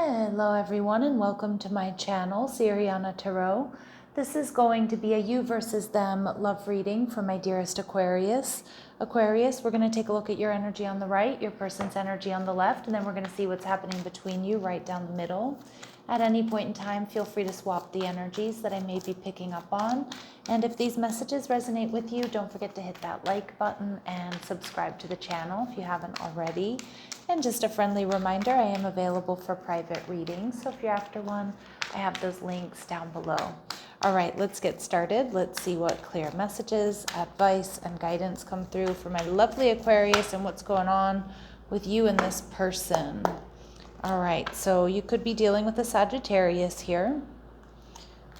Hello everyone and welcome to my channel, Siriana Tarot. This is going to be a you versus them love reading for my dearest Aquarius. Aquarius, we're going to take a look at your energy on the right, your person's energy on the left, and then we're going to see what's happening between you right down the middle. At any point in time, feel free to swap the energies that I may be picking up on. And if these messages resonate with you, don't forget to hit that like button and subscribe to the channel if you haven't already. And just a friendly reminder, I am available for private readings. So if you're after one, I have those links down below. All right, let's get started. Let's see what clear messages, advice, and guidance come through for my lovely Aquarius and what's going on with you and this person. All right, so you could be dealing with a Sagittarius here.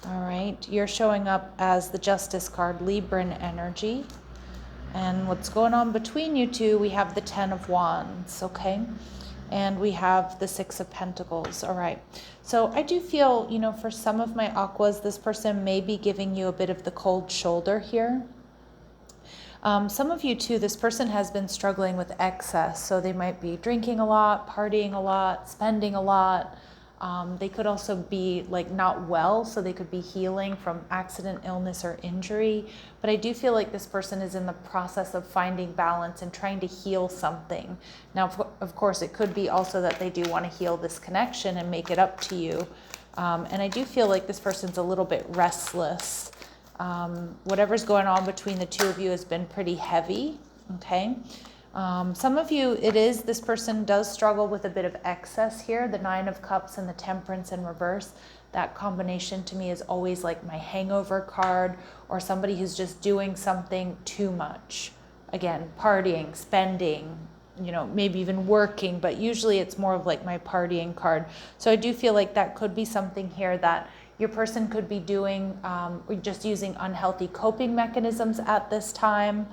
All right, you're showing up as the Justice card, Libran energy. And what's going on between you two, we have the 10 of Wands, okay? And we have the 6 of Pentacles, all right. So I do feel, for some of my Aquas, this person may be giving you a bit of the cold shoulder here. Some of you too, this person has been struggling with excess. So they might be drinking a lot, partying a lot, spending a lot. They could also be like not well, so they could be healing from accident, illness, or injury. But I do feel like this person is in the process of finding balance and trying to heal something. Now, of course, it could be also that they do want to heal this connection and make it up to you. And I do feel like this person's a little bit restless. Whatever's going on between the two of you has been pretty heavy, okay? Some of you, this person does struggle with a bit of excess here, the 9 of Cups and the Temperance in reverse. That combination to me is always like my hangover card, or somebody who's just doing something too much. Again, partying, spending, maybe even working, but usually it's more of like my partying card. So I do feel like that could be something here that your person could be doing, or just using unhealthy coping mechanisms at this time.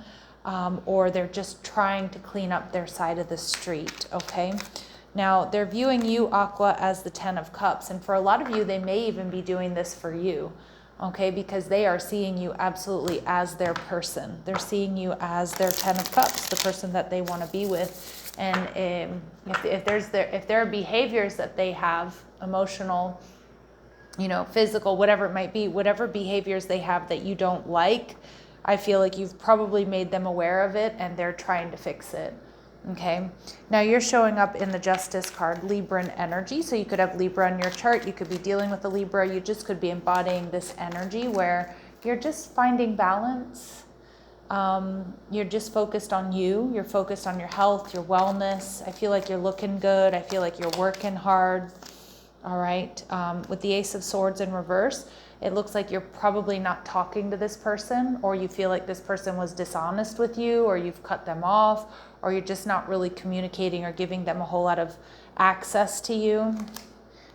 Or they're just trying to clean up their side of the street, okay? Now, they're viewing you, Aqua, as the 10 of Cups. And for a lot of you, they may even be doing this for you, okay? Because they are seeing you absolutely as their person. They're seeing you as their 10 of Cups, the person that they want to be with. And if there are behaviors that they have, emotional, physical, whatever it might be, whatever behaviors they have that you don't like, I feel like you've probably made them aware of it and they're trying to fix it, okay? Now you're showing up in the Justice card, Libran energy. So you could have Libra in your chart. You could be dealing with a Libra. You just could be embodying this energy where you're just finding balance. You're just focused on you. You're focused on your health, your wellness. I feel like you're looking good. I feel like you're working hard. All right, with the Ace of Swords in reverse, it looks like you're probably not talking to this person, or you feel like this person was dishonest with you, or you've cut them off, or you're just not really communicating or giving them a whole lot of access to you.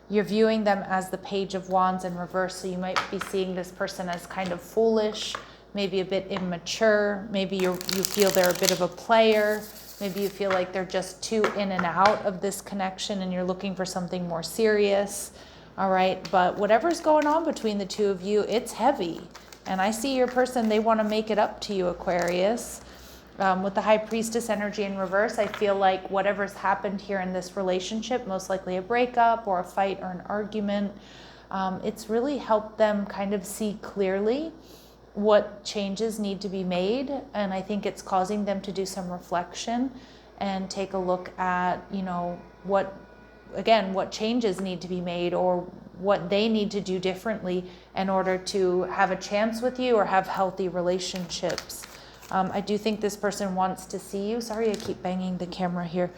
You're viewing them as the Page of Wands in reverse, so you might be seeing this person as kind of foolish, maybe a bit immature, maybe you feel they're a bit of a player. Maybe you feel like they're just too in and out of this connection and you're looking for something more serious. All right, but whatever's going on between the two of you, it's heavy. And I see your person, they want to make it up to you, Aquarius. With the High Priestess energy in reverse, I feel like whatever's happened here in this relationship, most likely a breakup or a fight or an argument, it's really helped them kind of see clearly what changes need to be made. And I think it's causing them to do some reflection and take a look at, what changes need to be made or what they need to do differently in order to have a chance with you or have healthy relationships. I do think this person wants to see you. Sorry, I keep banging the camera here.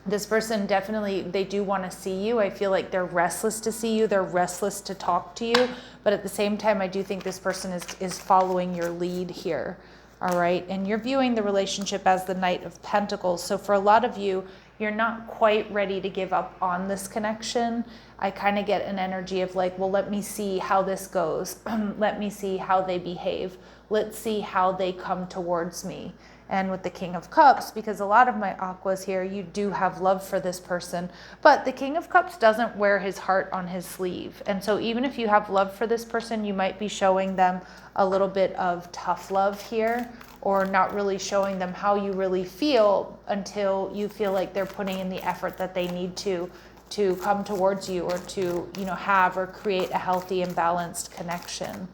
This person definitely, they do want to see you. I feel like they're restless to see you. They're restless to talk to you. But at the same time, I do think this person is following your lead here. All right. And you're viewing the relationship as the Knight of Pentacles. So for a lot of you, you're not quite ready to give up on this connection. I kind of get an energy of like, well, let me see how this goes. Let me see how they behave. Let's see how they come towards me. And with the King of Cups, because a lot of my Aquas here, you do have love for this person, but the King of Cups doesn't wear his heart on his sleeve. And so even if you have love for this person, you might be showing them a little bit of tough love here, or not really showing them how you really feel until you feel like they're putting in the effort that they need to to come towards you, or to, you know, have or create a healthy and balanced connection.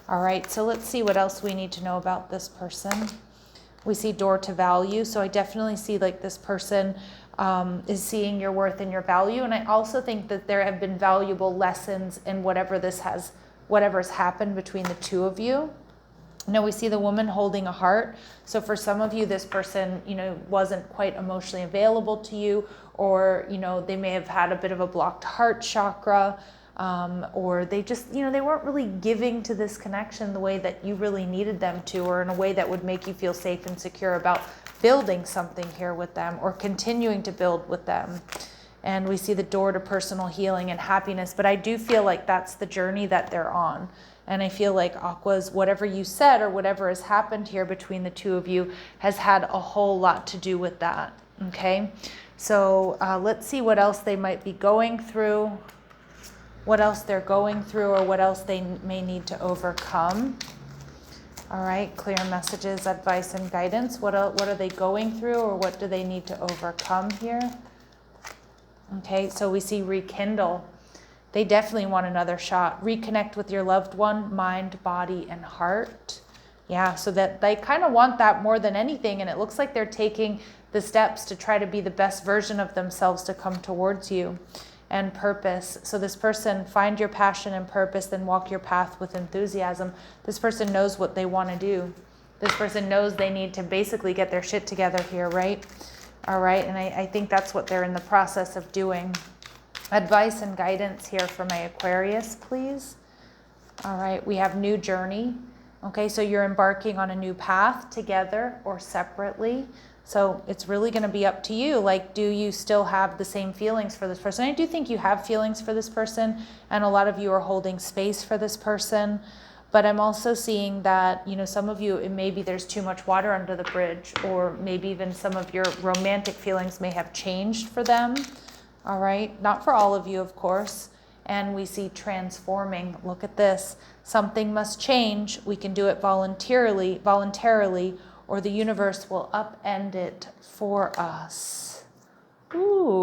All right, so let's see what else we need to know about this person. We see door to value. So I definitely see like this person is seeing your worth and your value. And I also think that there have been valuable lessons in whatever's happened between the two of you. Now we see the woman holding a heart. So for some of you, this person, you know, wasn't quite emotionally available to you, or, you know, they may have had a bit of a blocked heart chakra, or they just, you know, they weren't really giving to this connection the way that you really needed them to, or in a way that would make you feel safe and secure about building something here with them, or continuing to build with them. And we see the door to personal healing and happiness, but I do feel like that's the journey that they're on. And I feel like Aquas, whatever you said or whatever has happened here between the two of you has had a whole lot to do with that, okay? So let's see what else they might be going through, what else they're going through, or what else they may need to overcome. All right, clear messages, advice, and guidance. What are they going through, or what do they need to overcome here? Okay, so we see rekindle. They definitely want another shot. Reconnect with your loved one, mind, body, and heart. Yeah, so that they kind of want that more than anything. And it looks like they're taking the steps to try to be the best version of themselves to come towards you. And purpose. So this person, find your passion and purpose, then walk your path with enthusiasm. This person knows what they want to do. This person knows they need to basically get their shit together here, right? All right, and I think that's what they're in the process of doing. Advice and guidance here for my Aquarius, please. All right, we have new journey. Okay, so you're embarking on a new path together or separately. So it's really going to be up to you. Like, do you still have the same feelings for this person? I do think you have feelings for this person, and a lot of you are holding space for this person. But I'm also seeing that, you know, some of you, maybe there's too much water under the bridge, or maybe even some of your romantic feelings may have changed for them. All right, not for all of you, of course. And we see transforming. Look at this. Something must change. We can do it voluntarily, or the universe will upend it for us. Ooh,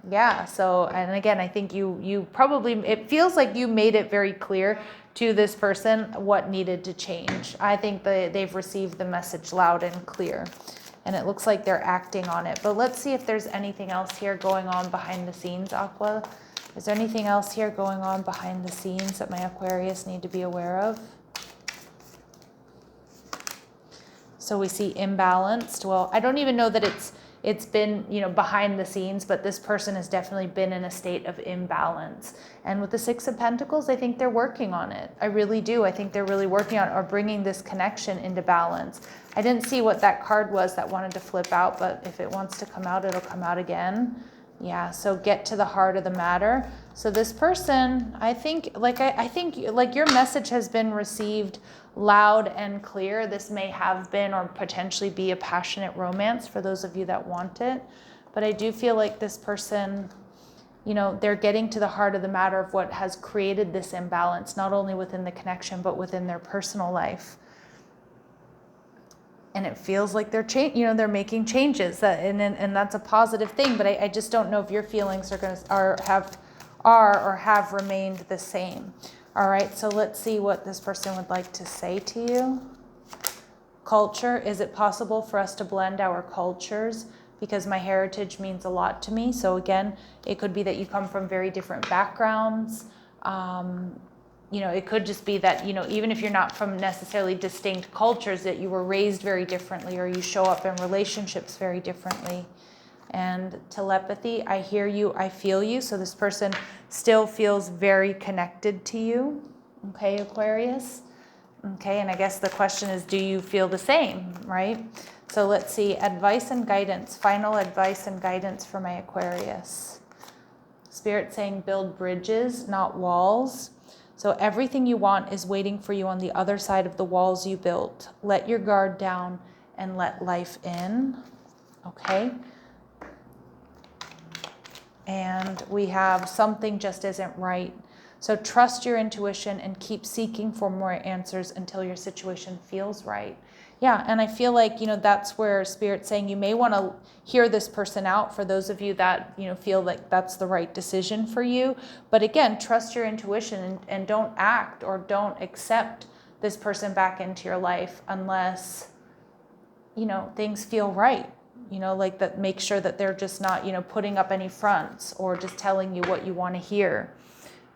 yeah. So, and again, I think you probably, it feels like you made it very clear to this person what needed to change. I think they've received the message loud and clear. And it looks like they're acting on it. But let's see if there's anything else here going on behind the scenes, Aqua. Is there anything else here going on behind the scenes that my Aquarius need to be aware of? So we see imbalanced. Well, I don't even know that it's been, you know, behind the scenes, but this person has definitely been in a state of imbalance. And with the Six of Pentacles, I think they're working on it. I really do. I think they're really working on it, or bringing this connection into balance. I didn't see what that card was that wanted to flip out, but if it wants to come out, it'll come out again. Yeah, so get to the heart of the matter. So this person, I think your message has been received loud and clear. This may have been or potentially be a passionate romance for those of you that want it. But I do feel like this person, you know, they're getting to the heart of the matter of what has created this imbalance, not only within the connection, but within their personal life. And it feels like they're making changes, and that's a positive thing. But I just don't know if your feelings have remained the same. All right, so let's see what this person would like to say to you. Culture, is it possible for us to blend our cultures? Because my heritage means a lot to me. So again, it could be that you come from very different backgrounds. You know, it could just be that, you know, even if you're not from necessarily distinct cultures, that you were raised very differently, or you show up in relationships very differently. And telepathy, I hear you, I feel you. So this person still feels very connected to you. Okay, Aquarius. Okay, and I guess the question is, do you feel the same, right? So let's see, advice and guidance, final advice and guidance for my Aquarius. Spirit saying build bridges, not walls. So everything you want is waiting for you on the other side of the walls you built. Let your guard down and let life in. Okay. And we have something just isn't right. So trust your intuition and keep seeking for more answers until your situation feels right. Yeah, and I feel like, that's where Spirit's saying you may want to hear this person out for those of you that, feel like that's the right decision for you. But again, trust your intuition and don't act or don't accept this person back into your life unless, things feel right. Like that, make sure that they're just not, putting up any fronts or just telling you what you want to hear.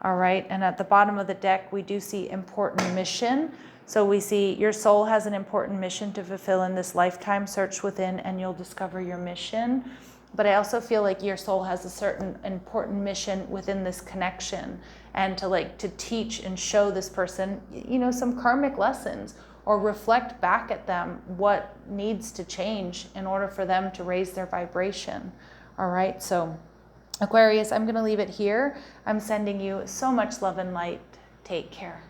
All right. And at the bottom of the deck, we do see important mission. So we see your soul has an important mission to fulfill in this lifetime. Search within and you'll discover your mission. But I also feel like your soul has a certain important mission within this connection, and to teach and show this person, some karmic lessons, or reflect back at them what needs to change in order for them to raise their vibration. All right. So Aquarius, I'm going to leave it here. I'm sending you so much love and light. Take care.